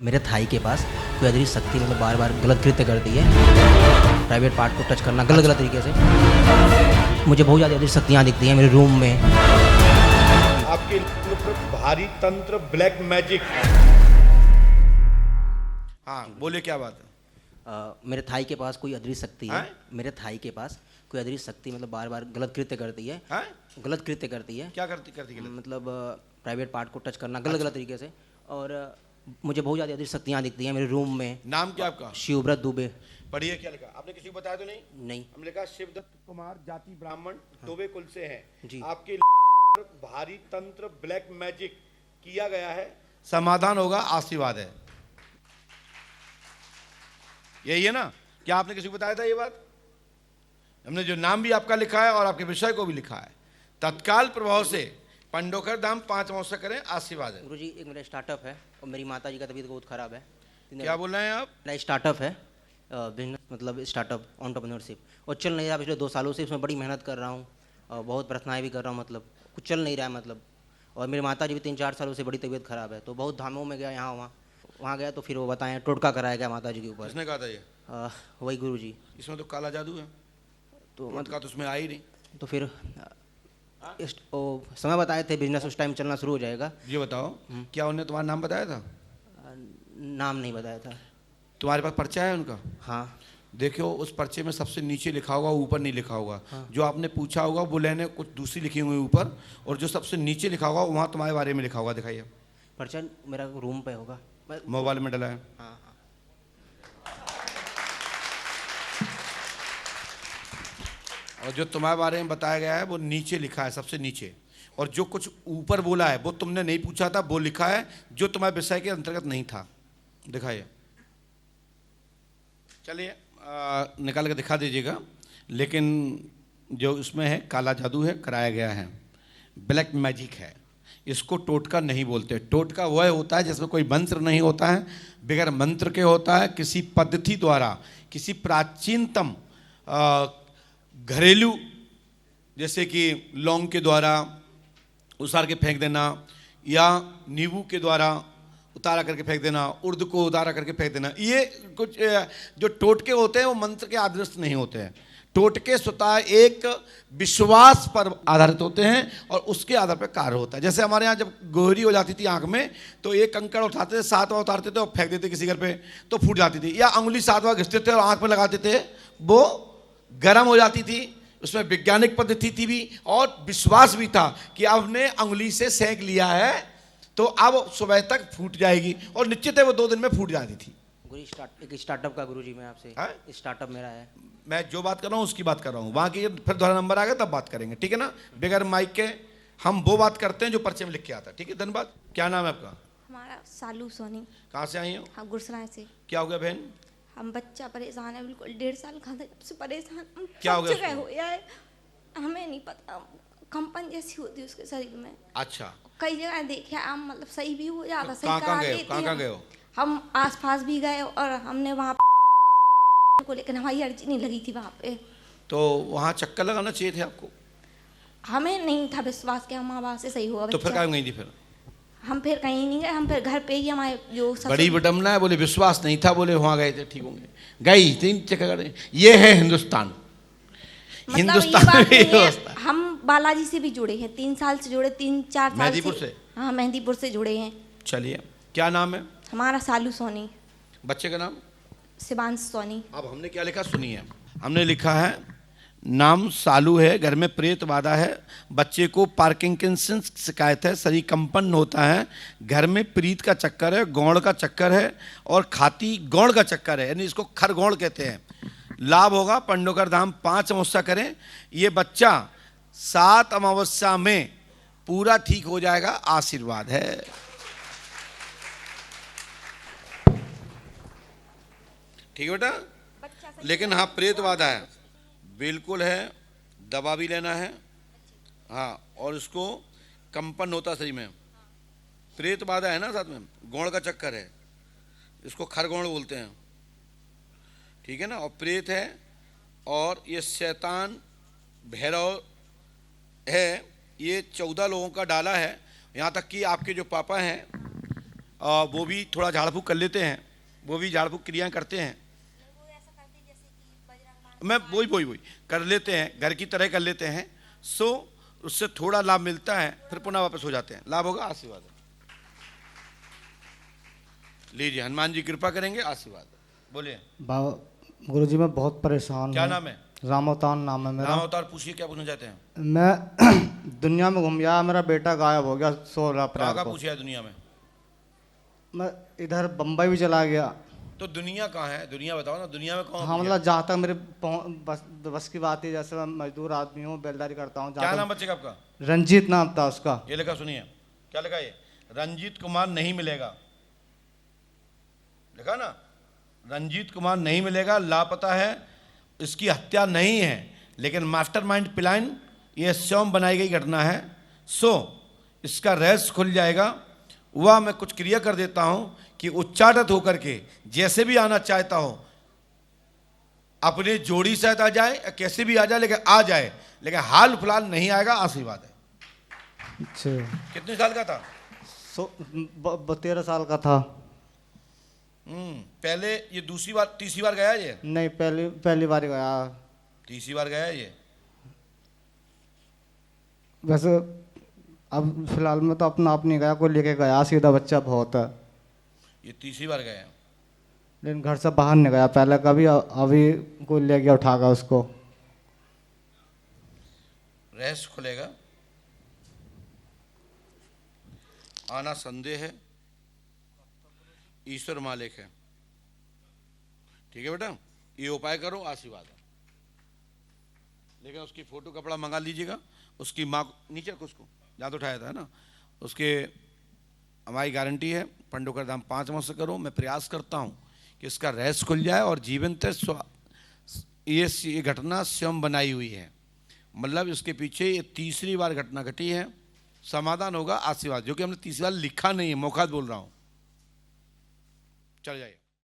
मेरे थाई के पास कोई अदृश्य शक्ति मतलब बार बार गलत कृत्य करती है। प्राइवेट पार्ट को टच करना गलत गलत तरीके से। मुझे बहुत ज़्यादा अदृश्य शक्तियाँ दिखती हैं मेरे रूम में। आपके भारी तंत्र ब्लैक मैजिक। हाँ बोले क्या बात है। मेरे थाई के पास कोई अदृश्य शक्ति है। हैं? मेरे थाई के पास कोई अदृश्य शक्ति मतलब बार बार गलत कृत्य करती है। हैं? गलत कृत्य करती है। क्या करती करती गलत? मतलब प्राइवेट पार्ट को टच करना गलत गलत तरीके से। और मुझे बहुत ज़्यादा अदृश्य शक्तियाँ दिखती हैं मेरे रूम में। नाम क्या आपका? शिवव्रत दुबे। पढ़िए क्या लिखा आपने, किसी को बताया तो नहीं? नहीं। हमने लिखा शिवदत्त कुमार, जाति ब्राह्मण, दुबे कुल से हैं। जी। आपके भारी तंत्र ब्लैक मैजिक किया गया है, समाधान होगा, आशीर्वाद है। यही है ना? क्या आपने किसी को बताया था ये बात? हमने जो नाम भी आपका लिखा है और आपके विषय को भी लिखा है। तत्काल प्रभाव से पंडोकर धाम 5 अमावस्या करें, आशीर्वाद है। गुरुजी एक मेरा स्टार्टअप है और मेरी माता जी का तबीयत बहुत ख़राब है। क्या बोल रहे हैं आप? मेरा स्टार्टअप है, बिजनेस मतलब स्टार्टअप एंटरप्रेन्योरशिप, और चल नहीं रहा पिछले 2 सालों से। इसमें बड़ी मेहनत कर रहा हूँ और बहुत प्रार्थनाएं भी कर रहा हूँ, मतलब कुछ चल नहीं रहा है मतलब। और मेरी माता जी भी 3-4 सालों से बड़ी तबीयत ख़राब है, तो बहुत धामों में गया, यहाँ वहाँ गया, तो फिर वो बताएं टोटका कराया गया माता जी के ऊपर। किसने कहा था ये? वही गुरुजी। इसमें तो काला जादू है, तो मतलब का तो उसमें आ ही नहीं। तो फिर समय बताए थे बिजनेस उस टाइम चलना शुरू हो जाएगा। ये बताओ, क्या उन्होंने तुम्हारा नाम बताया था? नाम नहीं बताया था। तुम्हारे पास पर्चा है उनका? हाँ। देखो उस पर्चे में सबसे नीचे लिखा होगा, ऊपर नहीं लिखा होगा। हाँ। जो आपने पूछा होगा वो लेने कुछ दूसरी लिखी हुई ऊपर, और जो सबसे नीचे लिखा होगा वहाँ तुम्हारे बारे में लिखा होगा। दिखाइए। पर्चा मेरा रूम पे होगा, मोबाइल में डला है। हाँ हाँ। और जो तुम्हारे बारे में बताया गया है वो नीचे लिखा है, सबसे नीचे। और जो कुछ ऊपर बोला है वो तुमने नहीं पूछा था, वो लिखा है जो तुम्हारे विषय के अंतर्गत नहीं था। दिखाइए। चलिए निकाल के दिखा दीजिएगा। लेकिन जो उसमें है काला जादू है, कराया गया है, ब्लैक मैजिक है। इसको टोटका नहीं बोलते। टोटका वह होता है जिसमें कोई मंत्र नहीं होता है, बगैर मंत्र के होता है, किसी पद्धति द्वारा, किसी प्राचीनतम घरेलू, जैसे कि लौंग के द्वारा उसार के फेंक देना, या नींबू के द्वारा उतारा करके फेंक देना, उर्द को उतारा करके फेंक देना। ये कुछ जो टोटके होते हैं वो मंत्र के आदर्श नहीं होते हैं। टोटके स्वतः एक विश्वास पर आधारित होते हैं और उसके आधार पर कार्य होता है। जैसे हमारे यहाँ जब गोहरी हो जाती थी आंख में, तो एक कंकड़ उठाते थे, 7 बार उतारते थे और फेंक देते किसी घर पे, तो फूट जाती थी। या अंगुली 7 बार घिसते थे और आंख में लगाते थे, वो गर्म हो जाती थी। उसमें वैज्ञानिक पद्धति थी भी और विश्वास भी था कि आपने अंगुली से सेंक लिया है तो अब सुबह तक फूट जाएगी, और निश्चित है वो 2 दिन में फूट जाती थी। एक स्टार्टअप का गुरुजी मैं आपसे, स्टार्टअप मेरा है। मैं जो बात कर रहा हूँ उसकी बात कर रहा हूँ, वहाँ की फिर दोबारा नंबर आ गया तब बात करेंगे, ठीक है ना? बगैर माइक के हम वो बात करते हैं जो पर्चे में लिख के आता है, ठीक है? धन्यवाद। क्या नाम है आपका? हमारा सालू सोनी। कहाँ से आई हो? हाँ, गुरसराय से। क्या हो गया बहन? हम बच्चा परेशान है, बिल्कुल 1.5 साल का था जब से परेशान। क्या हो गया जगह उसको? हो यार, हमें नहीं पता, कंपन जैसी होती है उसके शरीर में। अच्छा, कई जगह देखे हम, मतलब सही भी हो जाता, सही कहाँ करा गए हो? देती कहाँ है। गए हो? हम आसपास भी गए और हमने वहाँ को, लेकिन हमारी अर्जी नहीं लगी थी वहाँ पे। तो वहाँ चक्कर लगाना चाहिए थे आपको। हमें नहीं था विश्वास कि हम वहाँ से सही होगा तो फिर बच्चा। क्या गई थी फिर? हम फिर कहीं नहीं गए, हम फिर घर पे ही हमारे जो बड़ी विडम्बना है, बोले विश्वास नहीं था, बोले वहाँ गए थे ठीक होंगे। गई 3 चक्कर। ये है हिंदुस्तान। मतलब हिंदुस्तान में ये व्यवस्था है। हम बालाजी से भी जुड़े हैं, 3 साल से जुड़े, 3-4 साल मेहंदीपुर से? हाँ, मेहंदीपुर से जुड़े हैं। चलिए, क्या नाम है? हमारा सालू सोनी, बच्चे का नाम? शिवांश सोनी। अब हमने क्या लिखा सुनिए। हमने लिखा है नाम सालू है, घर में प्रेत बाधा है, बच्चे को पार्किंसंस की शिकायत है, शरीर कंपन होता है, घर में प्रीत का चक्कर है, गौड़ का चक्कर है और खाती गौड़ का चक्कर है, यानी इसको खरगौड़ कहते हैं। लाभ होगा, पंडोकर धाम 5 अमावस्या करें। ये बच्चा 7 अमावस्या में पूरा ठीक हो जाएगा, आशीर्वाद है। ठीक है बेटा? लेकिन हाँ प्रेत बाधा है, बिल्कुल है, दवा भी लेना है। हाँ, और इसको कंपन होता शरीर में, प्रेत बाधा है ना, साथ में गौड़ का चक्कर है, इसको खरगौड़ बोलते हैं, ठीक है ना? और प्रेत है, और ये शैतान भैरव है, ये 14 लोगों का डाला है। यहाँ तक कि आपके जो पापा हैं वो भी थोड़ा झाड़ फूक कर लेते हैं, वो भी झाड़ फूक क्रियाएं करते हैं। मैं वही कर लेते हैं, घर की तरह कर लेते हैं। सो उससे थोड़ा लाभ मिलता है, फिर पुनः वापस हो जाते हैं। लाभ होगा, आशीर्वाद है। लीजिए, हनुमान जी कृपा करेंगे, आशीर्वाद। बोलिए। गुरु जी मैं बहुत परेशान क्या हूँ। नाम है? रामावतार नाम है मेरा। रामावतार, पूछिए क्या पूछना चाहते हैं? मैं दुनिया में घूम गया, मेरा बेटा गायब हो गया 16 अप्रैल कहाँ को। पूछा है दुनिया में? मैं इधर बम्बई भी चला गया। तो दुनिया कहाँ है? दुनिया बताओ ना, दुनिया में कौन? हाँ मतलब जहाँ तक मेरे बस की बात है, जैसे मैं मजदूर आदमी हूँ, बेलदारी करता हूँ। क्या नाम बच्चे का आपका? रंजीत नाम था उसका। ये लिखा सुनिए, क्या लिखा? ये रंजीत कुमार नहीं मिलेगा, लिखा ना, रंजीत कुमार नहीं मिलेगा, लापता है। इसकी हत्या नहीं है, लेकिन मास्टरमाइंड प्लान, ये स्वयं बनाई गई घटना है। सो इसका रहस्य खुल जाएगा। वह मैं कुछ क्रिया कर देता हूं कि उच्चाटित होकर के जैसे भी आना चाहता हो, अपने जोड़ी सहित आ जाए या कैसे भी आ जाए, लेकिन आ जाए, लेकिन हाल फिलहाल नहीं आएगा। आशीर्वाद है। अच्छा। कितने साल का था? 13 साल का था। पहले ये दूसरी बार तीसरी बार गया ये? नहीं, पहली बार गया। तीसरी बार गया ये? वैसे अब फिलहाल में तो अपना आप नहीं गया, कोई लेके गया, सीधा बच्चा बहुत है। ये तीसरी बार गया। लेकिन घर से बाहर नहीं गया पहले कभी, अभी कोई ले गया उठा गया उसको। रहस्य खुलेगा, आना संदेह है, ईश्वर मालिक है। ठीक है बेटा, ये उपाय करो, आशीर्वाद है। लेकिन उसकी फोटो कपड़ा मंगा लीजिएगा, उसकी माँ नीचे रखो, उसको जहाँ तो उठाया था ना, उसके हमारी गारंटी है। पंडोकर धाम 5 माह से करो, मैं प्रयास करता हूँ कि इसका रहस्य खुल जाए और जीवन तक ये घटना स्वयं बनाई हुई है, मतलब इसके पीछे ये तीसरी बार घटना घटी है। समाधान होगा, आशीर्वाद, जो कि हमने तीसरी बार लिखा नहीं है, मौका बोल रहा हूँ। चल जाइए।